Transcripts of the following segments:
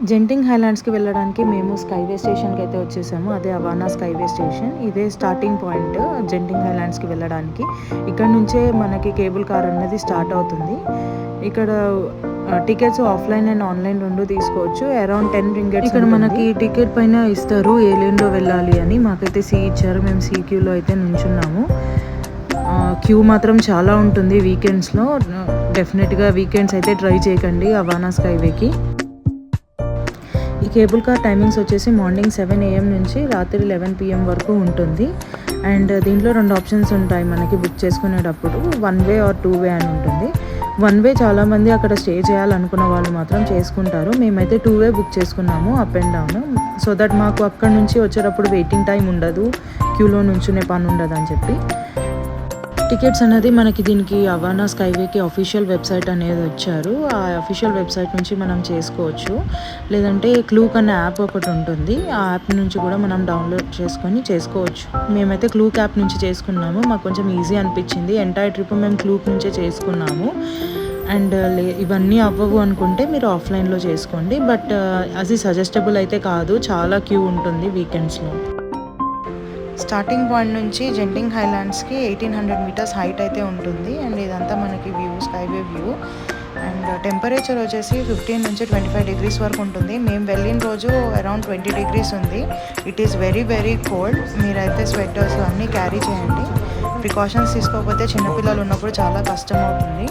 జెంటింగ్ హైలాండ్స్‌కి వెళ్ళడానికి మేము స్కైవే స్టేషన్‌కి అయితే వచ్చేసాము. అదే అవానా స్కైవే స్టేషన్. ఇదే స్టార్టింగ్ పాయింట్ జెంటింగ్ హైలాండ్స్‌కి వెళ్ళడానికి. ఇక్కడ నుంచే మనకి కేబుల్ కార్ అనేది స్టార్ట్ అవుతుంది. ఇక్కడ టికెట్స్ ఆఫ్‌లైన్ అండ్ ఆన్‌లైన్ 2 తీసుకోవచ్చు. అరౌండ్ 10 రింగిట్స్ ఇక్కడ మనకి టికెట్ పైన ఇస్తారు ఏ లేన్‌లో వెళ్ళాలి అని. మాకైతే సి ఇచ్చారు. మేము సి క్యూలో అయితే నుంచున్నాము. క్యూ మాత్రం చాలా ఉంటుంది వీకెండ్స్‌లో. డెఫినెట్‌గా వీకెండ్స్ అయితే ట్రై చేయకండి అవానా స్కైవేకి. ఈ కేబుల్ కార్ టైమింగ్స్ వచ్చేసి మార్నింగ్ 7 AM నుంచి రాత్రి 11 PM వరకు ఉంటుంది. అండ్ దీంట్లో 2 ఆప్షన్స్ ఉంటాయి మనకి బుక్ చేసుకునేటప్పుడు. 1 వే ఆర్ 2 వే అని ఉంటుంది. 1 వే చాలామంది అక్కడ స్టే చేయాలనుకున్న వాళ్ళు మాత్రం చేసుకుంటారు. మేమైతే 2 వే బుక్ చేసుకున్నాము up and down. So that మాకు అక్కడ నుంచి వచ్చేటప్పుడు వెయిటింగ్ టైం ఉండదు, క్యూలో నుంచునే పని ఉండదు అని చెప్పి. టికెట్స్ అనేది మనకి దీనికి అవానా స్కైవేకి అఫీషియల్ వెబ్సైట్ అనేది వచ్చారు. ఆ అఫీషియల్ వెబ్సైట్ నుంచి మనం చేసుకోవచ్చు. లేదంటే క్లూక్ అనే యాప్ ఒకటి ఉంటుంది. ఆ యాప్ నుంచి కూడా మనం డౌన్లోడ్ చేసుకొని చేసుకోవచ్చు. మేమైతే క్లూక్ యాప్ నుంచి చేసుకున్నాము. మాకు కొంచెం ఈజీ అనిపించింది. ఎంటైర్ ట్రిప్ మేము క్లూక్ నుంచే చేసుకున్నాము. అండ్ ఇవన్నీ అవ్వవు అనుకుంటే మీరు ఆఫ్లైన్లో చేసుకోండి. బట్ అది సజెస్టబుల్ అయితే కాదు. చాలా క్యూ ఉంటుంది వీకెండ్స్లో. స్టార్టింగ్ పాయింట్ నుంచి జెంటింగ్ హైలాండ్స్కి 1800 మీటర్స్ హైట్ అయితే ఉంటుంది. అండ్ ఇదంతా మనకి view skyway view. And temperature వచ్చేసి 15 నుంచి 25 డిగ్రీస్ వరకు ఉంటుంది. మేము వెళ్ళిన రోజు అరౌండ్ 20 డిగ్రీస్ ఉంది. It is very very cold. మీరైతే స్వెటర్స్ అన్నీ క్యారీ చేయండి. ప్రికాషన్స్ తీసుకోకపోతే చిన్నపిల్లలు ఉన్నప్పుడు చాలా కష్టం అవుతుంది.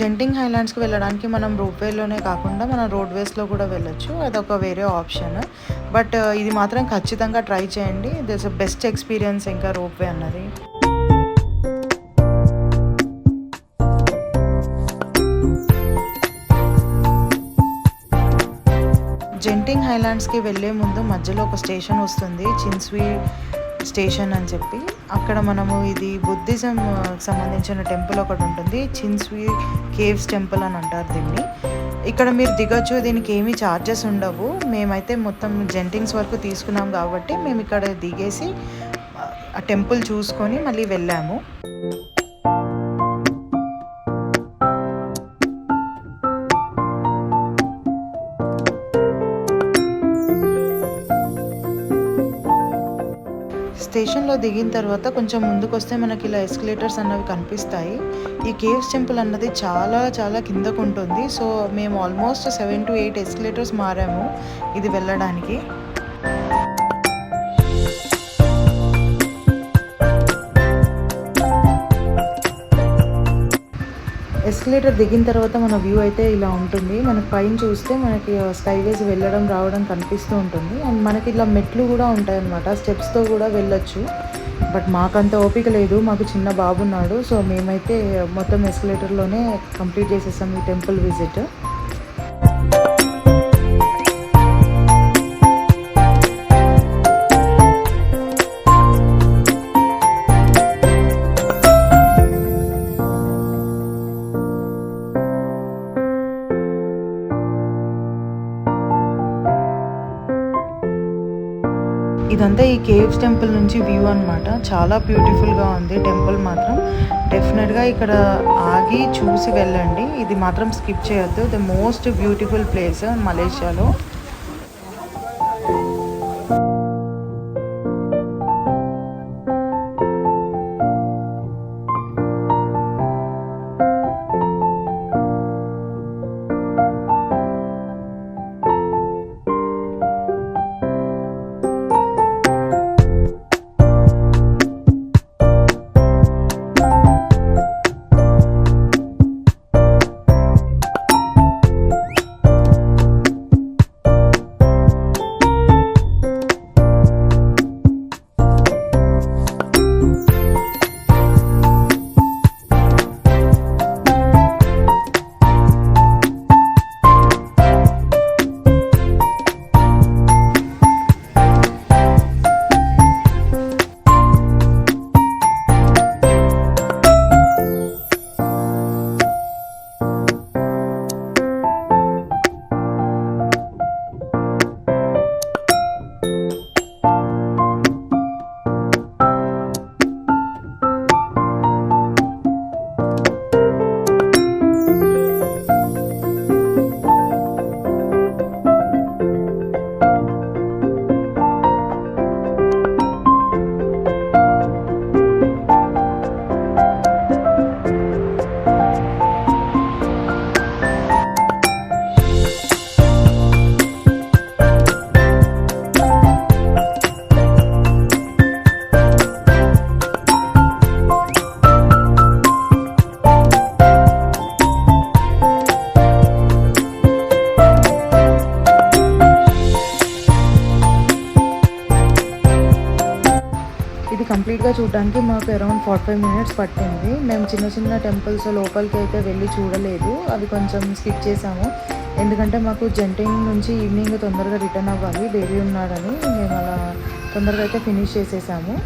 జెంటింగ్ హైలాండ్స్కి వెళ్ళడానికి మనం రోప్వేలోనే కాకుండా మనం రోడ్వేస్లో కూడా వెళ్ళొచ్చు. అదొక వేరే ఆప్షన్. బట్ ఇది మాత్రం ఖచ్చితంగా ట్రై చేయండి. దిస్ బెస్ట్ ఎక్స్పీరియన్స్ ఇంకా రోప్వే అన్నది. జెంటింగ్ హైలాండ్స్కి వెళ్ళే ముందు మధ్యలో ఒక స్టేషన్ వస్తుంది, చిన్స్వీ స్టేషన్ అని చెప్పి. అక్కడ మనము ఇది బుద్ధిజం సంబంధించిన టెంపుల్ ఒకటి ఉంటుంది, చిన్స్వీ కేవ్స్ టెంపుల్ అని అంటారు దీన్ని. ఇక్కడ మీరు దిగొచ్చు, దీనికి ఏమీ ఛార్జెస్ ఉండవు. మేమైతే మొత్తం జెంటింగ్స్ వరకు తీసుకున్నాం కాబట్టి మేము ఇక్కడ దిగేసి ఆ టెంపుల్ చూసుకొని మళ్ళీ వెళ్ళాము. స్టేషన్లో దిగిన తర్వాత కొంచెం ముందుకు వస్తే మనకి ఇలా ఎస్కలేటర్స్ అన్నవి కనిపిస్తాయి. ఈ కేవ్స్ టెంపుల్ అన్నది చాలా చాలా కిందకు ఉంటుంది. సో మేము ఆల్మోస్ట్ 7 to 8 ఎస్కలేటర్స్ మారాము ఇది వెళ్ళడానికి. ఎస్కలేటర్ దిగిన తర్వాత మన వ్యూ అయితే ఇలా ఉంటుంది. మనకి పైన చూస్తే మనకి స్కైవేస్ వెళ్ళడం రావడం కనిపిస్తూ ఉంటుంది. అండ్ మనకి ఇలా మెట్లు కూడా ఉంటాయి అన్నమాట, స్టెప్స్తో కూడా వెళ్ళొచ్చు. బట్ మాకంత ఓపిక లేదు, మాకు చిన్న బాబు ఉన్నాడు. సో మేమైతే మొత్తం ఎస్కలేటర్లోనే కంప్లీట్ చేసేసాం ఈ టెంపుల్ విజిట్. ఇదంతా ఈ కేవ్స్ టెంపుల్ నుంచి వ్యూ అనమాట. చాలా బ్యూటిఫుల్గా ఉంది టెంపుల్ మాత్రం. డెఫినెట్గా ఇక్కడ ఆగి చూసి వెళ్ళండి, ఇది మాత్రం స్కిప్ చేయొద్దు. ద మోస్ట్ బ్యూటిఫుల్ ప్లేస్ మలేషియాలో. కంప్లీట్గా చూడడానికి మాకు అరౌండ్ 45 మినిట్స్ పట్టింది. మేము చిన్న చిన్న టెంపుల్స్ లోపలికి అయితే వెళ్ళి చూడలేదు, అవి కొంచెం స్కిప్ చేసాము. ఎందుకంటే మాకు జెంటింగ్ నుంచి ఈవినింగ్ తొందరగా రిటర్న్ అవ్వాలి, బేబీ ఉన్నాడని మేము అలా తొందరగా అయితే ఫినిష్ చేసేసాము.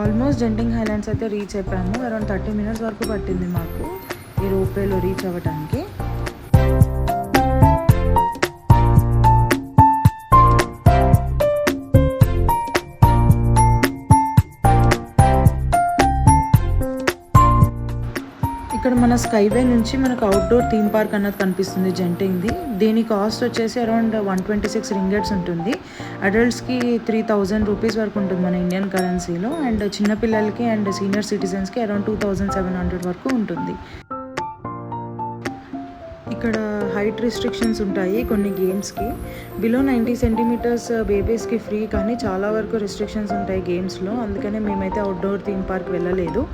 ఆల్మోస్ట్ జెంటింగ్ హైలాండ్స్ అయితే రీచ్ అయిపోయాము. అరౌండ్ 30 మినిట్స్ వరకు పట్టింది మాకు ఈ రోప్వేలో రీచ్ అవ్వడానికి. ఇక్కడ మన స్కైవే నుంచి మనకు అవుట్డోర్ థీమ్ పార్క్ అన్నది కనిపిస్తుంది జెంటింగ్ది. దీని కాస్ట్ వచ్చేసి అరౌండ్ 126 రింగెట్స్ ఉంటుంది. అడల్ట్స్కి 3000 రూపీస్ వరకు ఉంటుంది మన ఇండియన్ కరెన్సీలో, అండ్ చిన్నపిల్లలకి అండ్ సీనియర్ సిటిజన్స్కి అరౌండ్ 2700 వరకు ఉంటుంది. ఇక్కడ హైట్ రిస్ట్రిక్షన్స్ ఉంటాయి కొన్ని గేమ్స్కి. బిలో 90 సెంటీమీటర్స్ బేబీస్కి ఫ్రీ, కానీ చాలా వరకు రిస్ట్రిక్షన్స్ ఉంటాయి గేమ్స్లో. అందుకనే మేమైతే అవుట్డోర్ థీమ్ పార్క్ వెళ్ళలేదు.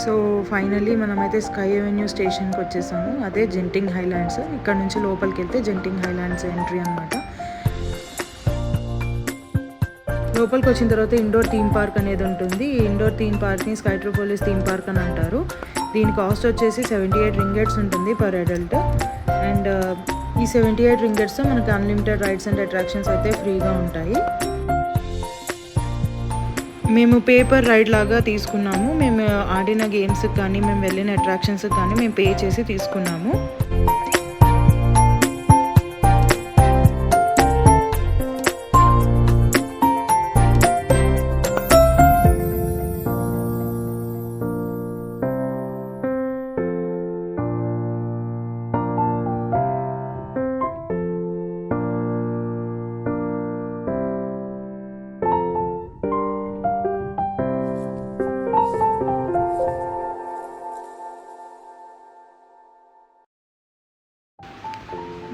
సో ఫైనల్లీ మనమైతే స్కై అవెన్యూ స్టేషన్కి వచ్చేసాము, అదే జెంటింగ్ హైలాండ్స్. ఇక్కడ నుంచి లోపలికి వెళ్తే జెంటింగ్ హైలాండ్స్ ఎంట్రీ అనమాట. లోపలికి వచ్చిన తర్వాత ఇండోర్ థీమ్ పార్క్ అనేది ఉంటుంది. ఈ ఇండోర్ థీమ్ పార్క్ని స్కైట్రోపోలిస్ థీమ్ పార్క్ అని అంటారు. దీని కాస్ట్ వచ్చేసి 78 రింగెట్స్ ఉంటుంది పర్ అడల్ట్. అండ్ ఈ 78 రింగెట్స్తో మనకు అన్లిమిటెడ్ రైడ్స్ అండ్ అట్రాక్షన్స్ అయితే ఫ్రీగా ఉంటాయి. మేము పేపర్ రైడ్ లాగా తీసుకున్నాము. మేము ఆడిన గేమ్స్కి కానీ మేము వెళ్ళిన అట్రాక్షన్స్కి కానీ మేము పే చేసి తీసుకున్నాము.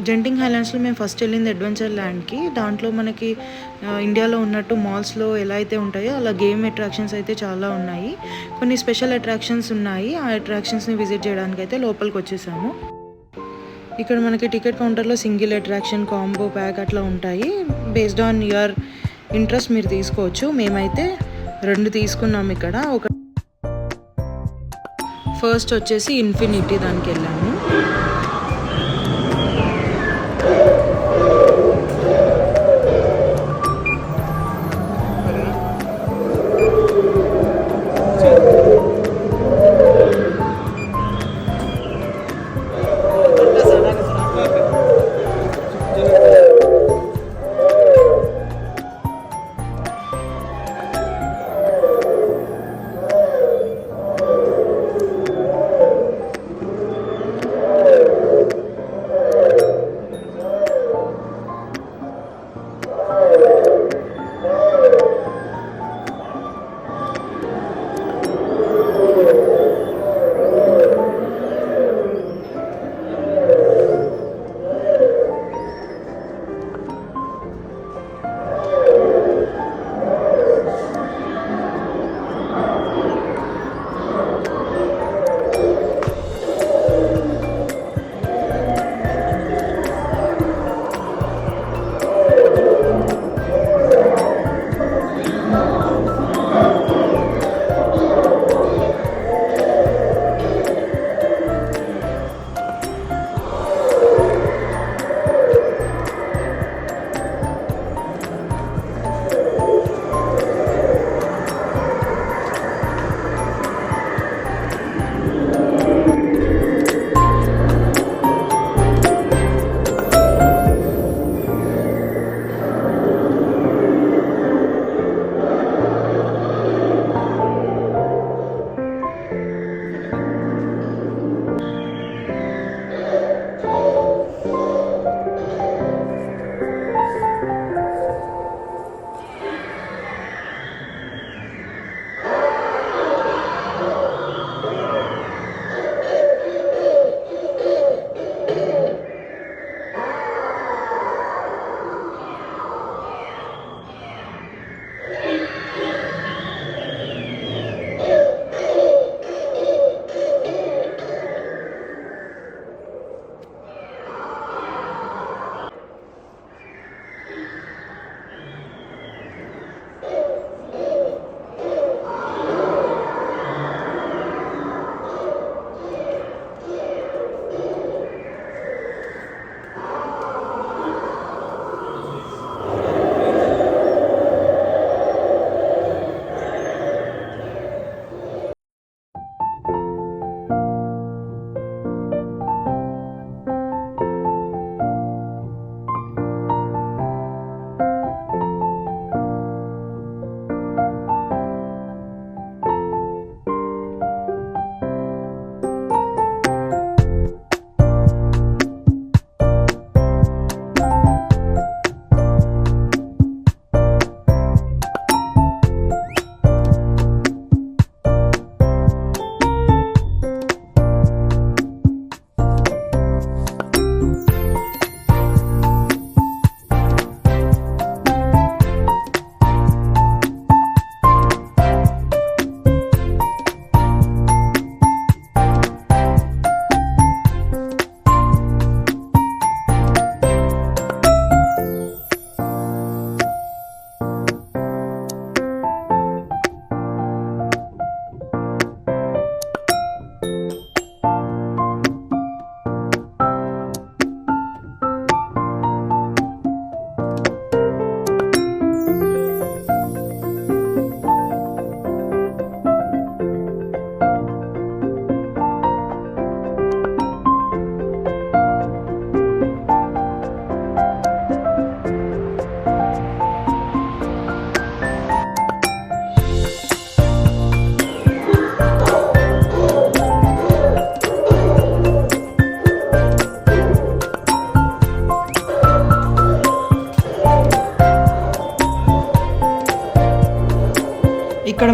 జెంటింగ్ హైలాండ్స్లో మేము ఫస్ట్ వెళ్ళింది అడ్వెంచర్ ల్యాండ్కి. దాంట్లో మనకి ఇండియాలో ఉన్నట్టు మాల్స్లో ఎలా అయితే ఉంటాయో అలా గేమ్ అట్రాక్షన్స్ అయితే చాలా ఉన్నాయి. కొన్ని స్పెషల్ అట్రాక్షన్స్ ఉన్నాయి. ఆ అట్రాక్షన్స్ని విజిట్ చేయడానికి అయితే లోపలికి వచ్చేసాము. ఇక్కడ మనకి టికెట్ కౌంటర్లో సింగిల్ అట్రాక్షన్, కాంబో ప్యాక్ అట్లా ఉంటాయి. బేస్డ్ ఆన్ యువర్ ఇంట్రెస్ట్ మీరు తీసుకోవచ్చు. మేమైతే 2 తీసుకున్నాము ఇక్కడ. ఒక ఫస్ట్ వచ్చేసి ఇన్ఫినిటీ, దానికి వెళ్ళాము.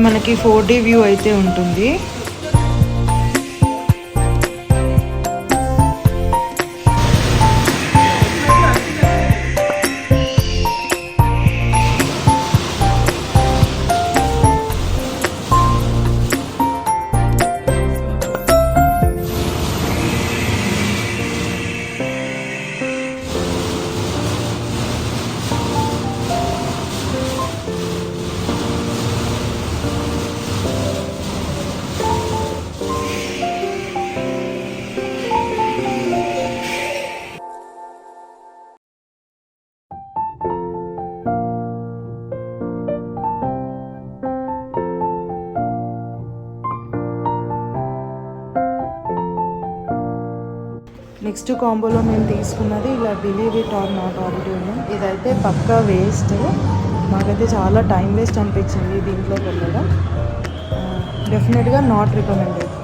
మనకి 4D వ్యూ అయితే ఉంటుంది. నెక్స్ట్ కాంబోలో మేము తీసుకున్నది ఇలా believe it or not auditorium. ఇదైతే పక్కా వేస్ట్. మాకైతే చాలా టైం వేస్ట్ అనిపించింది దీంట్లోకి వెళ్ళడం. డెఫినెట్గా నాట్ రికమెండెడ్.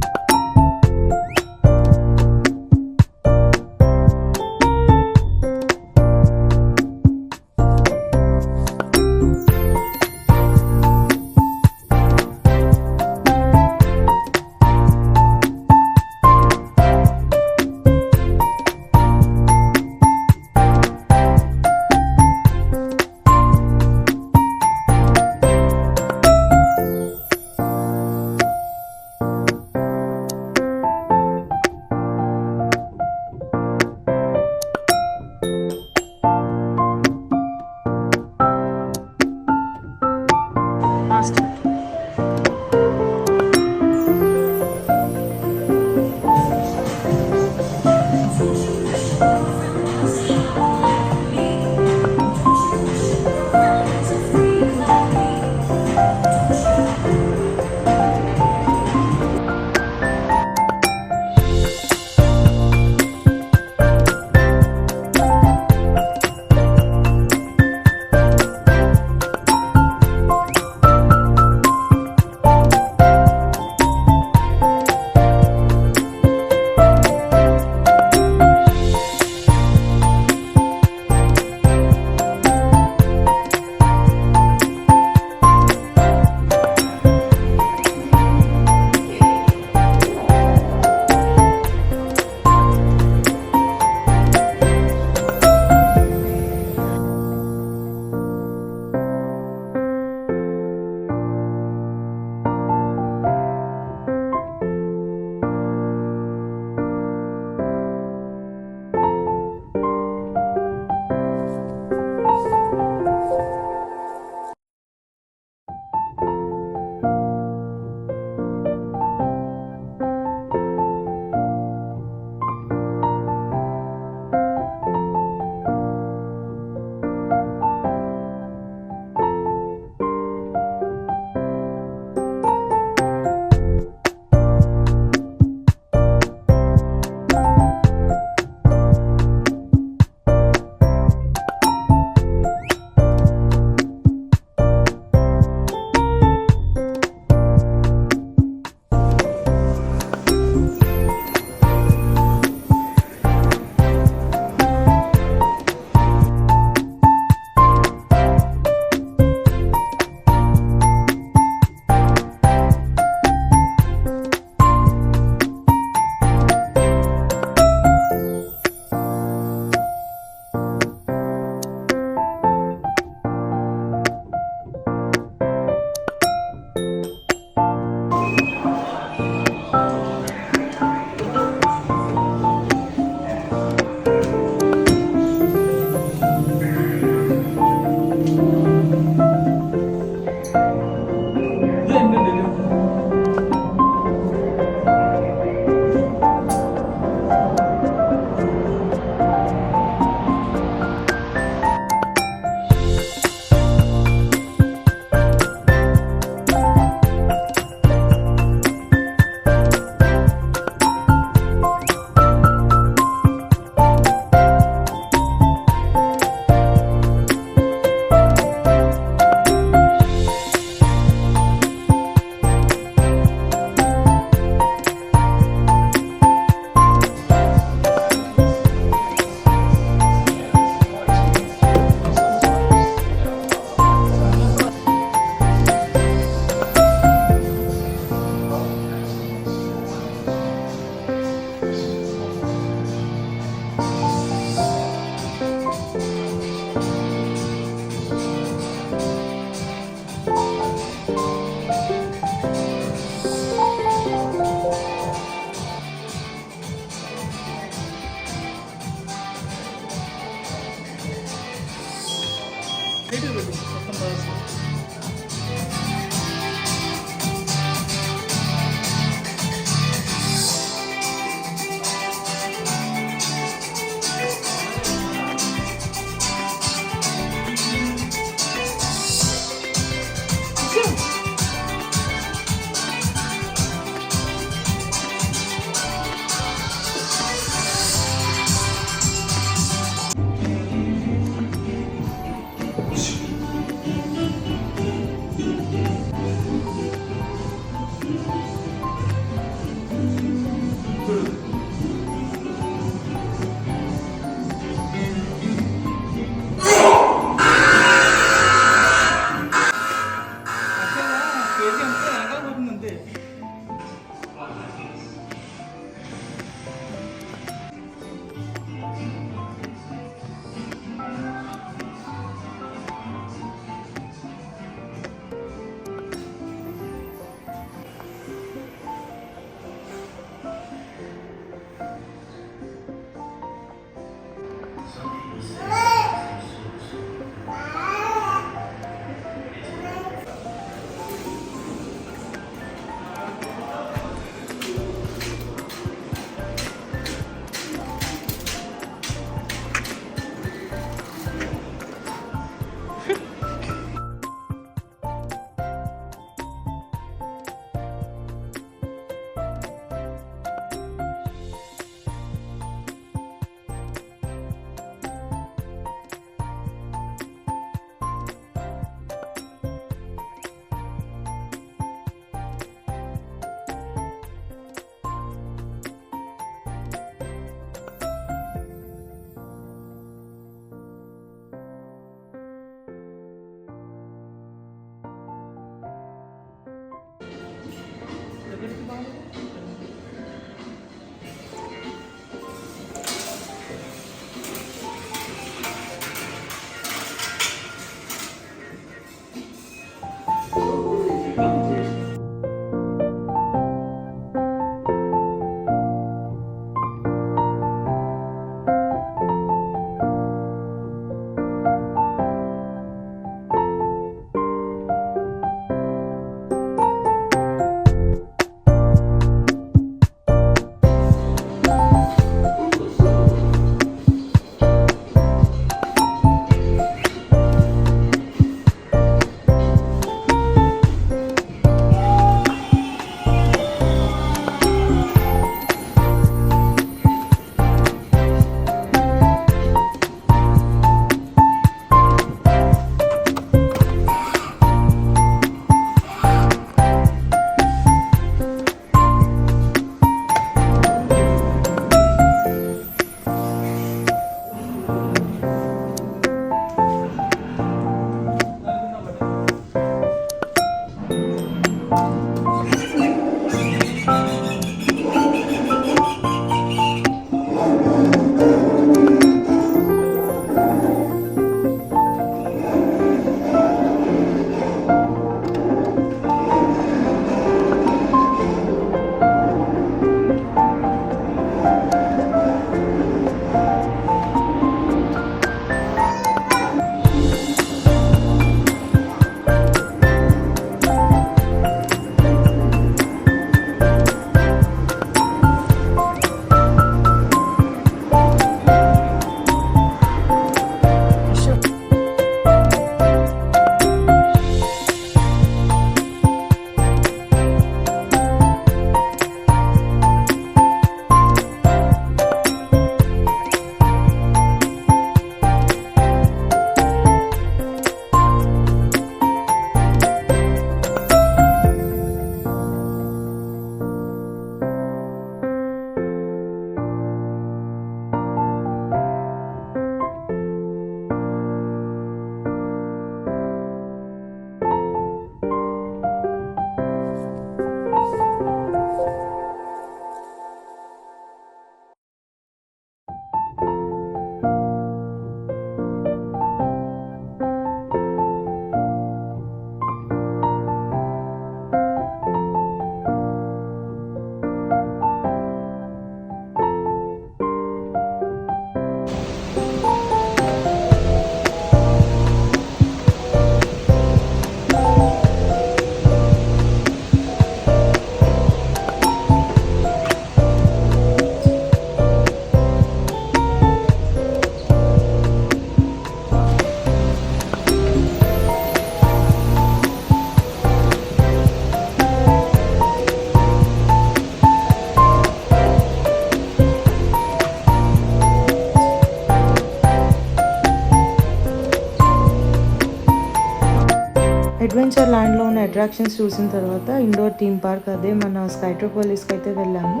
అడ్వెంచర్ ల్యాండ్లో ఉన్న అట్రాక్షన్స్ చూసిన తర్వాత ఇండోర్ థీమ్ పార్క్ అదే మన స్కైట్రోపోలిస్కి అయితే వెళ్ళాము.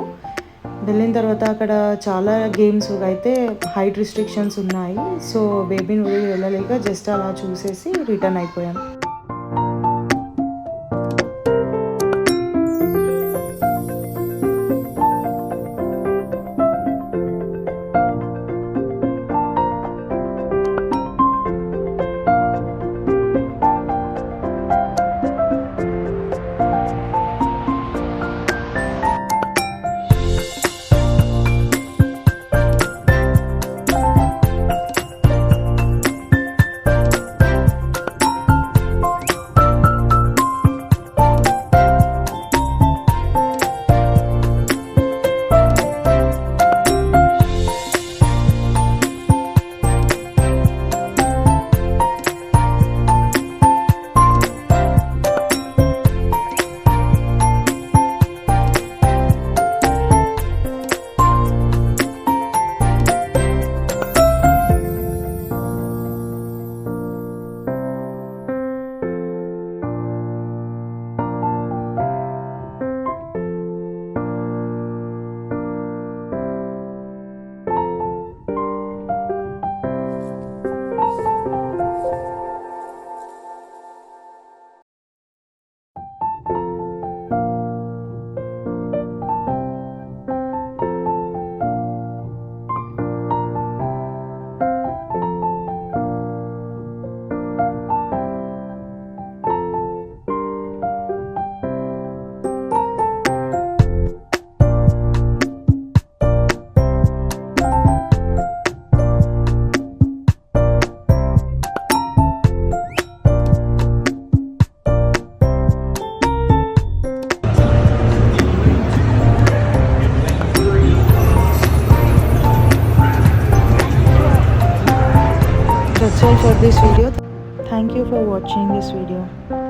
వెళ్ళిన తర్వాత అక్కడ చాలా గేమ్స్ అయితే హైట్ రిస్ట్రిక్షన్స్ ఉన్నాయి. సో బేబీని వదిలి వెళ్ళలేక జస్ట్ అలా చూసేసి రిటర్న్ అయిపోయాం. for this video. Thank you for watching this video.